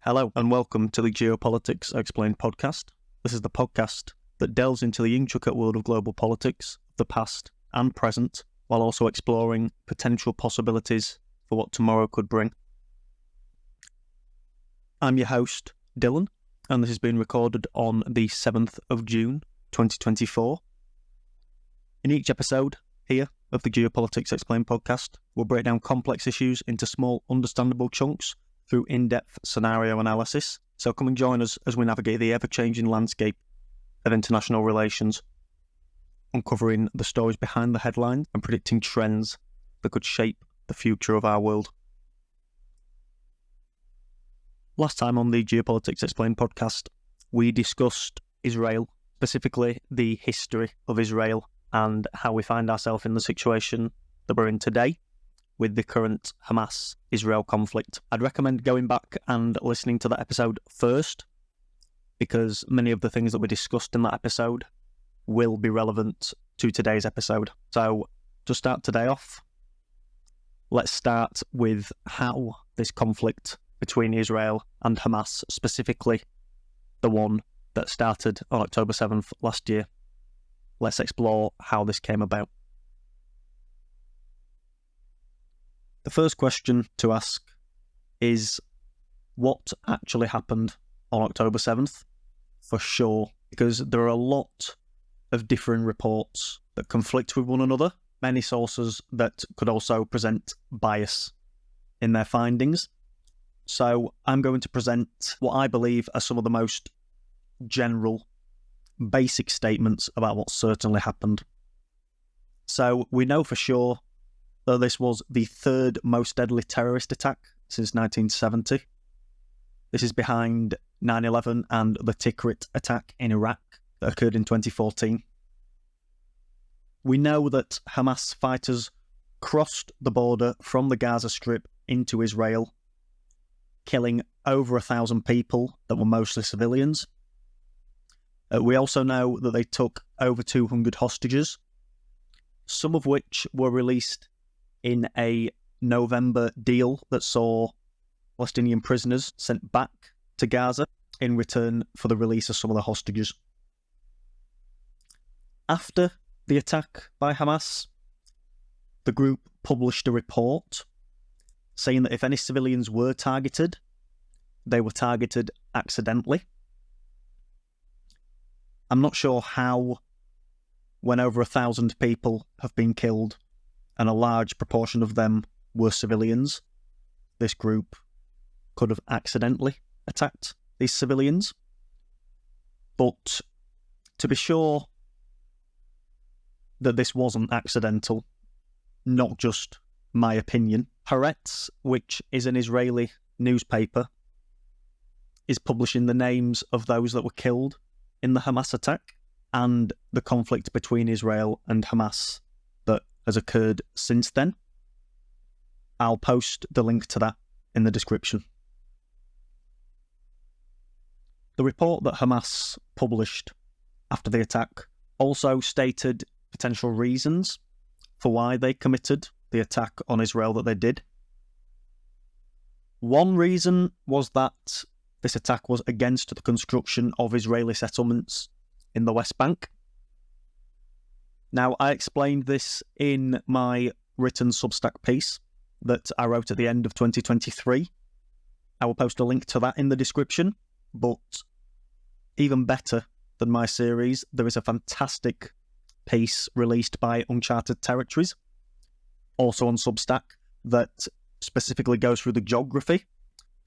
Hello and welcome to the Geopolitics Explained podcast. This is the podcast that delves into the intricate world of global politics, the past and present, while also exploring potential possibilities for what tomorrow could bring. I'm your host, Dylan, and this has been recorded on the 7th of June, 2024. In each episode here of the Geopolitics Explained podcast, we'll break down complex issues into small, understandable chunks through in-depth scenario analysis. So come and join us as we navigate the ever-changing landscape of international relations, uncovering the stories behind the headlines and predicting trends that could shape the future of our world. Last time on the Geopolitics Explained podcast, we discussed Israel, specifically the history of Israel and how we find ourselves in the situation that we're in today with the current Hamas-Israel conflict. I'd recommend going back and listening to that episode first, because many of the things that we discussed in that episode will be relevant to today's episode. So, to start today off, let's start with how this conflict between Israel and Hamas, specifically the one that started on October 7th last year, let's explore how this came about. The first question to ask is, what actually happened on October 7th? For sure, because there are a lot of differing reports that conflict with one another, many sources that could also present bias in their findings. So I'm going to present what I believe are some of the most general, basic statements about what certainly happened. So we know for sure that this was the third most deadly terrorist attack since 1970. This is behind 9/11 and the Tikrit attack in Iraq that occurred in 2014. We know that Hamas fighters crossed the border from the Gaza Strip into Israel, killing over 1,000 people that were mostly civilians. We also know that they took over 200 hostages, some of which were released in a November deal that saw Palestinian prisoners sent back to Gaza in return for the release of some of the hostages. After the attack by Hamas, the group published a report saying that if any civilians were targeted, they were targeted accidentally. I'm not sure how, when over 1,000 people have been killed, and a large proportion of them were civilians, this group could have accidentally attacked these civilians. But to be sure that this wasn't accidental, not just my opinion, Haaretz, which is an Israeli newspaper, is publishing the names of those that were killed in the Hamas attack and the conflict between Israel and Hamas that has occurred since then. I'll post the link to that in the description. The report that Hamas published after the attack also stated potential reasons for why they committed the attack on Israel that they did. One reason was that this attack was against the construction of Israeli settlements in the West Bank. Now, I explained this in my written Substack piece that I wrote at the end of 2023. I will post a link to that in the description, but even better than my series, there is a fantastic piece released by Uncharted Territories, also on Substack, that specifically goes through the geography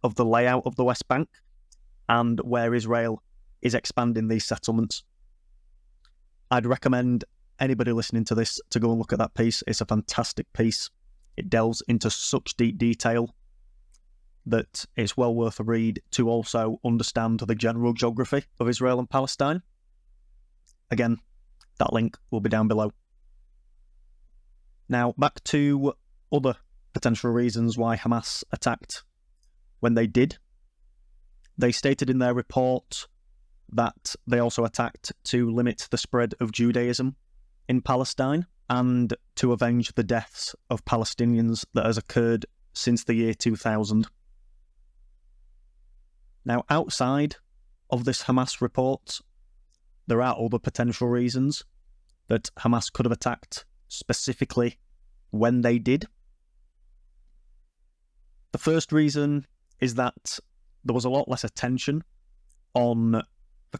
of the layout of the West Bank and where Israel is expanding these settlements. I'd recommend anybody listening to this to go and look at that piece. It's a fantastic piece. It delves into such deep detail that it's well worth a read to also understand the general geography of Israel and Palestine. Again, that link will be down below. Now, back to other potential reasons why Hamas attacked when they did. They stated in their report that they also attacked to limit the spread of Judaism in Palestine and to avenge the deaths of Palestinians that has occurred since the year 2000. Now, outside of this Hamas report, there are other potential reasons that Hamas could have attacked specifically when they did. The first reason is that there was a lot less attention on the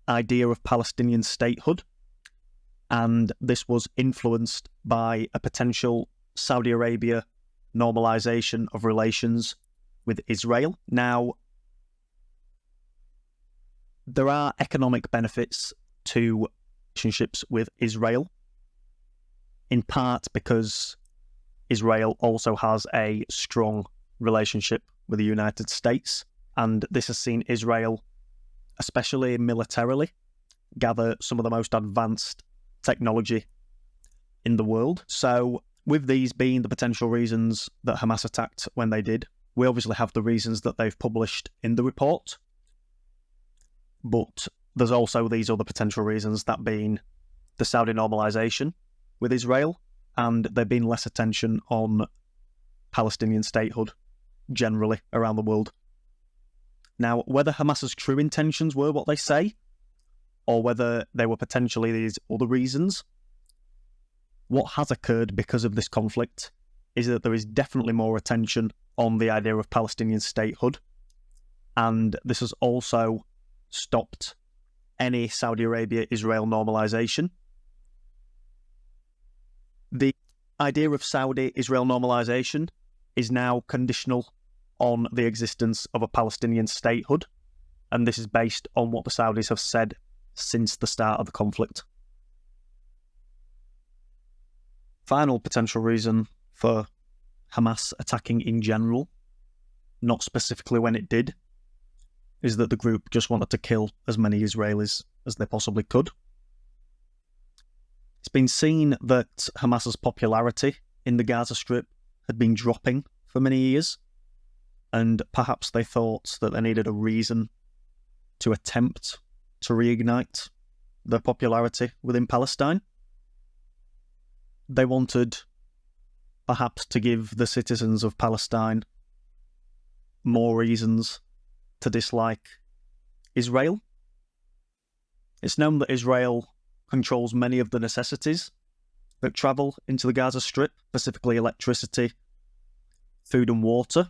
idea of Palestinian statehood, and this was influenced by a potential Saudi Arabia normalization of relations with Israel. Now, there are economic benefits to relationships with Israel, in part because Israel also has a strong relationship with the United States, and this has seen Israel, especially militarily, gather some of the most advanced technology in the world. So, with these being the potential reasons that Hamas attacked when they did, we obviously have the reasons that they've published in the report, but there's also these other potential reasons, that being the Saudi normalization with Israel, and there being less attention on Palestinian statehood generally around the world. Now, whether Hamas's true intentions were what they say, or whether they were potentially these other reasons, what has occurred because of this conflict is that there is definitely more attention on the idea of Palestinian statehood, and this has also stopped any Saudi Arabia-Israel normalization. The idea of Saudi-Israel normalization is now conditional on the existence of a Palestinian statehood, and this is based on what the Saudis have said since the start of the conflict. Final potential reason for Hamas attacking in general, not specifically when it did, is that the group just wanted to kill as many Israelis as they possibly could. It's been seen that Hamas's popularity in the Gaza Strip had been dropping for many years, and perhaps they thought that they needed a reason to attempt to reignite their popularity within Palestine. They wanted perhaps to give the citizens of Palestine more reasons to dislike Israel. It's known that Israel controls many of the necessities that travel into the Gaza Strip, specifically electricity, food and water.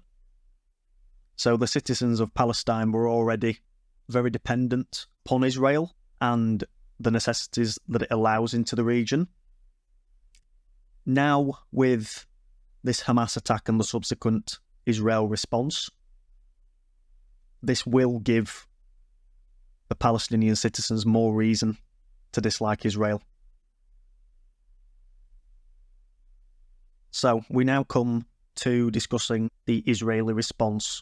So the citizens of Palestine were already very dependent upon Israel and the necessities that it allows into the region. Now, with this Hamas attack and the subsequent Israel response, this will give the Palestinian citizens more reason to dislike Israel. So we now come to discussing the Israeli response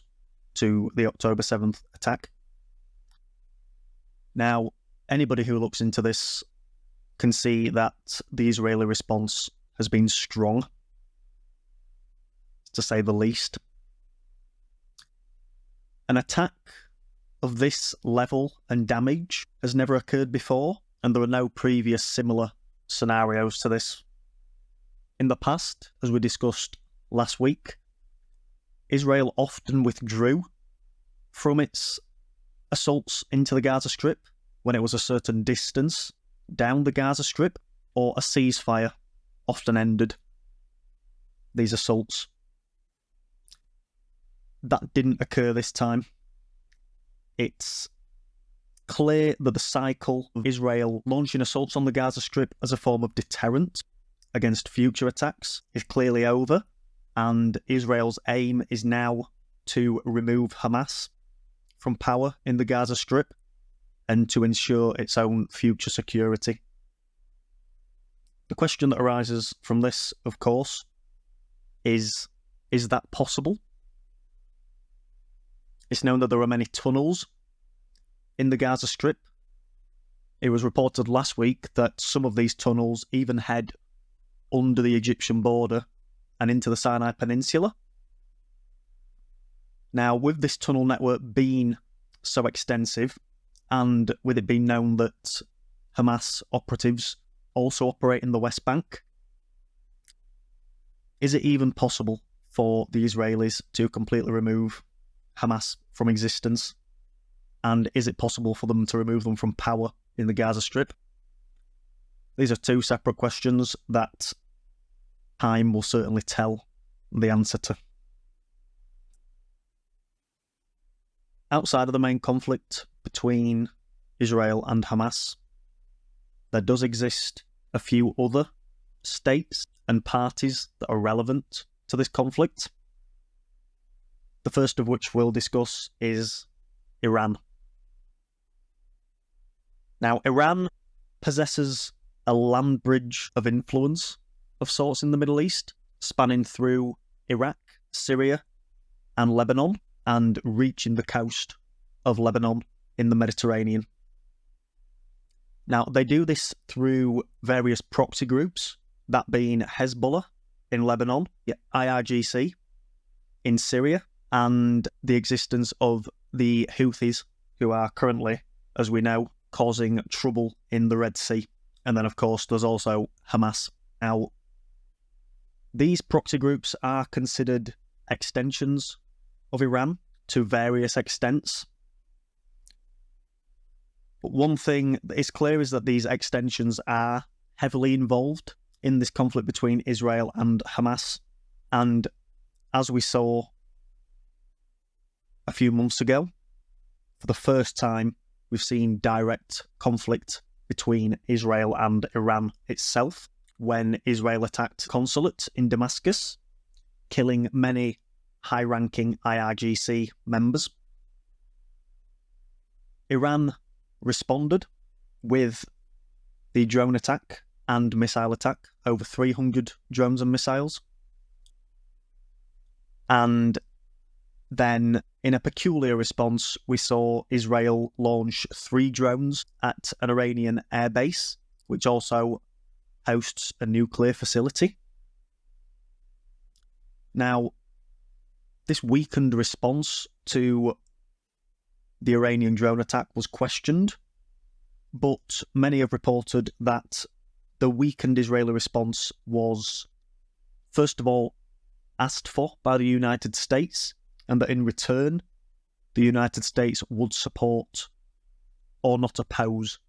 to the October 7th attack. Now, anybody who looks into this can see that the Israeli response has been strong, to say the least. An attack of this level and damage has never occurred before, and there are no previous similar scenarios to this. In the past, as we discussed last week, Israel often withdrew from its assaults into the Gaza Strip when it was a certain distance down the Gaza Strip, or a ceasefire often ended these assaults. That didn't occur this time. It's clear that the cycle of Israel launching assaults on the Gaza Strip as a form of deterrent against future attacks is clearly over, and Israel's aim is now to remove Hamas from power in the Gaza Strip and to ensure its own future security. The question that arises from this, of course, is that possible? It's known that there are many tunnels in the Gaza Strip. It was reported last week that some of these tunnels even head under the Egyptian border and into the Sinai Peninsula. Now, with this tunnel network being so extensive, and with it being known that Hamas operatives also operate in the West Bank, is it even possible for the Israelis to completely remove Hamas from existence And is it possible for them to remove them from power in the Gaza Strip? These are two separate questions that time will certainly tell the answer to. Outside of the main conflict between Israel and Hamas, there does exist a few other states and parties that are relevant to this conflict. The first of which we'll discuss is Iran. Now, Iran possesses a land bridge of influence of sorts in the Middle East, spanning through Iraq, Syria, and Lebanon, and reaching the coast of Lebanon in the Mediterranean. Now, they do this through various proxy groups, that being Hezbollah in Lebanon, IRGC in Syria, and the existence of the Houthis, who are currently, as we know, causing trouble in the Red Sea. And then, of course, there's also Hamas. Now, these proxy groups are considered extensions of Iran to various extents. But one thing that is clear is that these extensions are heavily involved in this conflict between Israel and Hamas. And as we saw a few months ago, for the first time, we've seen direct conflict between Israel and Iran itself when Israel attacked the consulate in Damascus, killing many high-ranking IRGC members. Iran responded with the drone attack and missile attack, over 300 drones and missiles. And then, in a peculiar response, we saw Israel launch 3 drones at an Iranian airbase, which also hosts a nuclear facility. Now, this weakened response to the Iranian drone attack was questioned, but many have reported that the weakened Israeli response was, first of all, asked for by the United States, and that in return, the United States would support or not oppose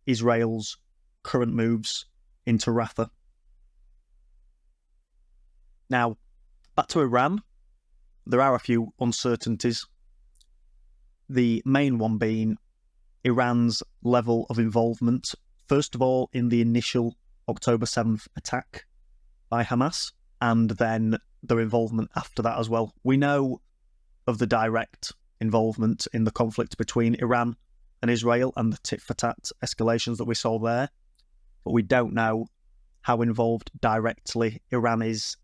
Israel's current moves into Rafah. Now, back to Iran, there are a few uncertainties. The main one being Iran's level of involvement, first of all, in the initial October 7th attack by Hamas, and then their involvement after that as well. We know of the direct involvement in the conflict between Iran and Israel and the tit-for-tat escalations that we saw there, but we don't know how involved directly Iran is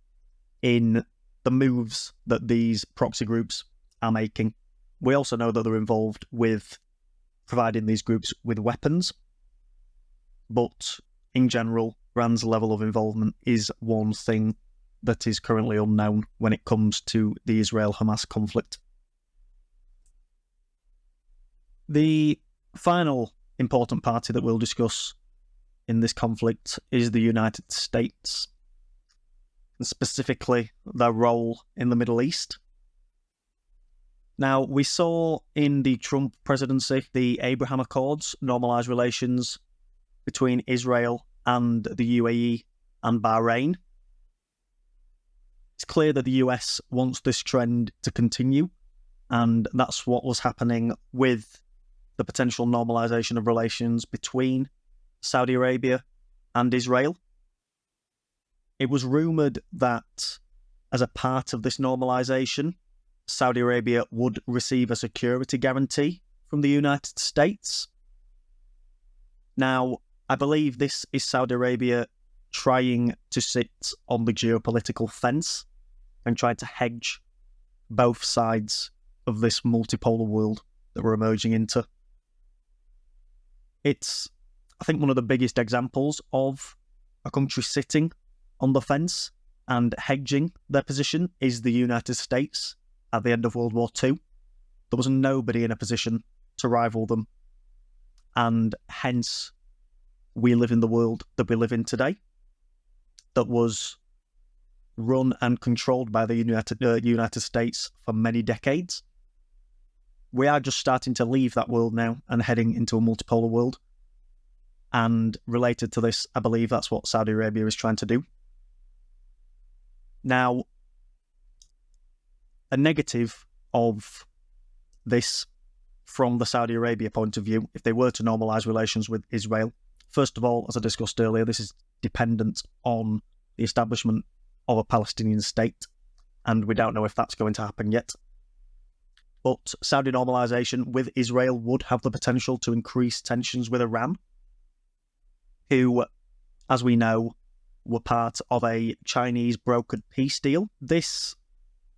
in the moves that these proxy groups are making. We also know that they're involved with providing these groups with weapons, but in general, Iran's level of involvement is one thing that is currently unknown when it comes to the Israel-Hamas conflict. The final important party that we'll discuss in this conflict is the United States, and specifically their role in the Middle East. Now, we saw in the Trump presidency the Abraham Accords normalise relations between Israel and the UAE and Bahrain. It's clear that the US wants this trend to continue, and that's what was happening with the potential normalisation of relations between Saudi Arabia and Israel. It was rumoured that as a part of this normalisation, Saudi Arabia would receive a security guarantee from the United States. Now, I believe this is Saudi Arabia trying to sit on the geopolitical fence and trying to hedge both sides of this multipolar world that we're emerging into. It's, I think, one of the biggest examples of a country sitting on the fence and hedging their position is the United States at the end of World War II. There was nobody in a position to rival them, and hence we live in the world that we live in today, that was run and controlled by the United States for many decades. we are just starting to leave that world now and heading into a multipolar world. And related to this, I believe that's what Saudi Arabia is trying to do. Now, a negative of this from the Saudi Arabia point of view, if they were to normalise relations with Israel, first of all, as I discussed earlier, this is dependent on the establishment of a Palestinian state, and we don't know if that's going to happen yet. But Saudi normalisation with Israel would have the potential to increase tensions with Iran, who, as we know, were part of a Chinese brokered peace deal. This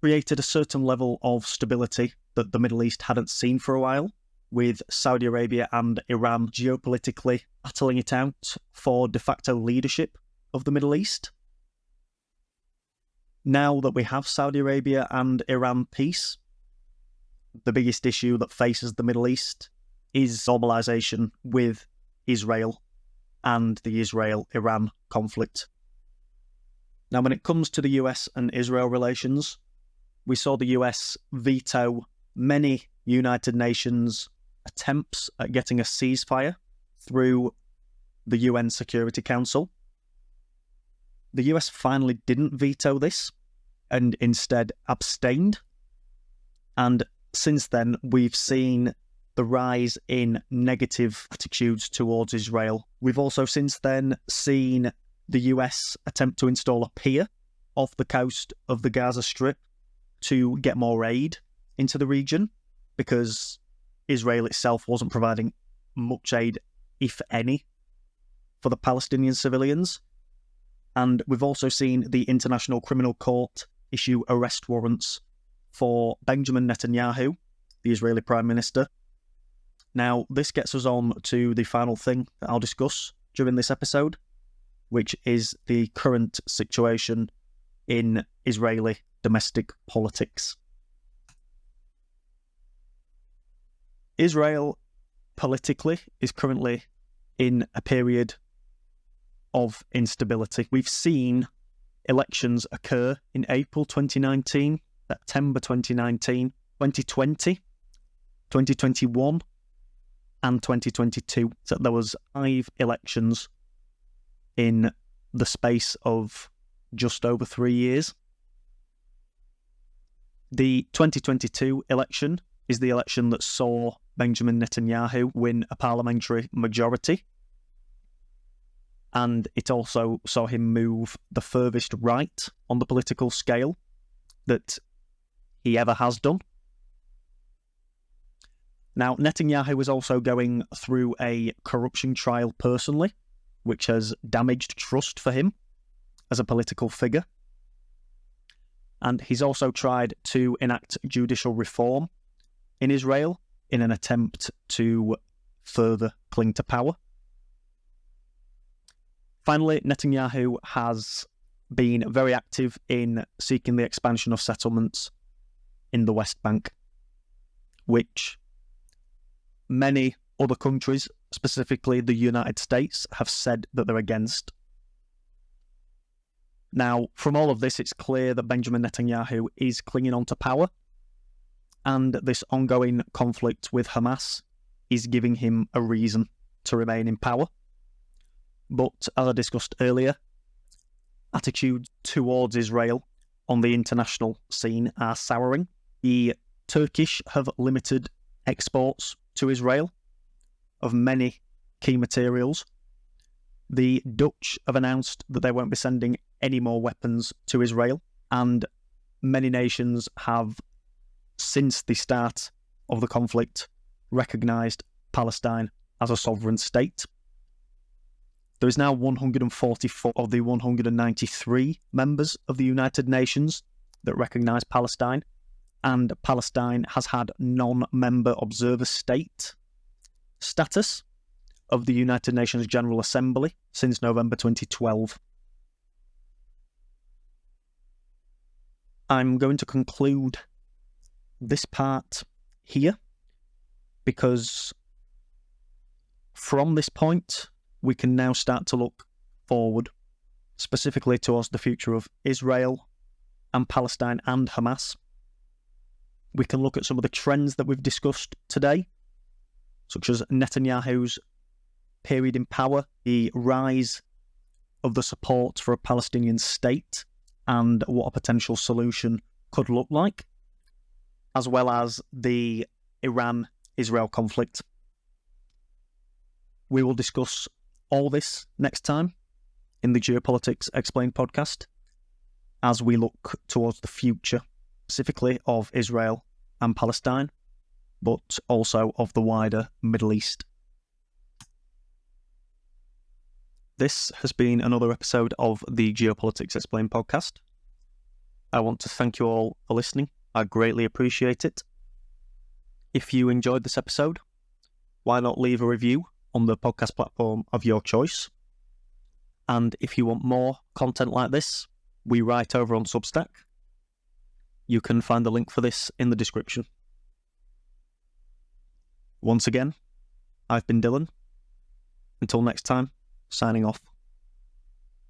created a certain level of stability that the Middle East hadn't seen for a while, with Saudi Arabia and Iran geopolitically battling it out for de facto leadership of the Middle East. Now that we have Saudi Arabia and Iran peace, the biggest issue that faces the Middle East is normalisation with Israel and the Israel-Iran conflict. Now, when it comes to the US and Israel relations, we saw the US veto many United Nations attempts at getting a ceasefire through the UN Security Council. The US finally didn't veto this and instead abstained. And since then, we've seen the rise in negative attitudes towards Israel. We've also since then seen the US attempt to install a pier off the coast of the Gaza Strip to get more aid into the region, because Israel itself wasn't providing much aid, if any, for the Palestinian civilians. And we've also seen the International Criminal Court issue arrest warrants for Benjamin Netanyahu, the Israeli Prime Minister. Now, this gets us on to the final thing that I'll discuss during this episode, which is the current situation in Israeli domestic politics. Israel politically is currently in a period of instability. We've seen elections occur in April 2019, September 2019, 2020, 2021, and 2022. So there was 5 elections in the space of just over 3 years. The 2022 election is the election that saw Benjamin Netanyahu win a parliamentary majority, and it also saw him move the furthest right on the political scale that he ever has done. Now, Netanyahu is also going through a corruption trial personally, which has damaged trust for him as a political figure. And he's also tried to enact judicial reform in Israel in an attempt to further cling to power. Finally, Netanyahu has been very active in seeking the expansion of settlements in the West Bank, which many other countries, specifically the United States, have said that they're against. Now, from all of this, it's clear that Benjamin Netanyahu is clinging on to power, and this ongoing conflict with Hamas is giving him a reason to remain in power. But, as I discussed earlier, attitudes towards Israel on the international scene are souring. The Turkish have limited exports to Israel of many key materials. The Dutch have announced that they won't be sending any more weapons to Israel, and many nations have, since the start of the conflict, recognised Palestine as a sovereign state. There is now 144 of the 193 members of the United Nations that recognise Palestine, and Palestine has had non-member observer state status of the United Nations General Assembly since November 2012. I'm going to conclude this part here, because from this point we can now start to look forward, specifically towards the future of Israel and Palestine and Hamas. We can look at some of the trends that we've discussed today, such as Netanyahu's period in power, the rise of the support for a Palestinian state, and what a potential solution could look like, as well as the Iran-Israel conflict. We will discuss all this next time in the Geopolitics Explained podcast as we look towards the future, specifically of Israel and Palestine, but also of the wider Middle East. This has been another episode of the Geopolitics Explained podcast. I want to thank you all for listening. I greatly appreciate it. If you enjoyed this episode, why not leave a review on the podcast platform of your choice? And if you want more content like this, we write over on Substack. You can find the link for this in the description. Once again, I've been Dylan. Until next time, signing off.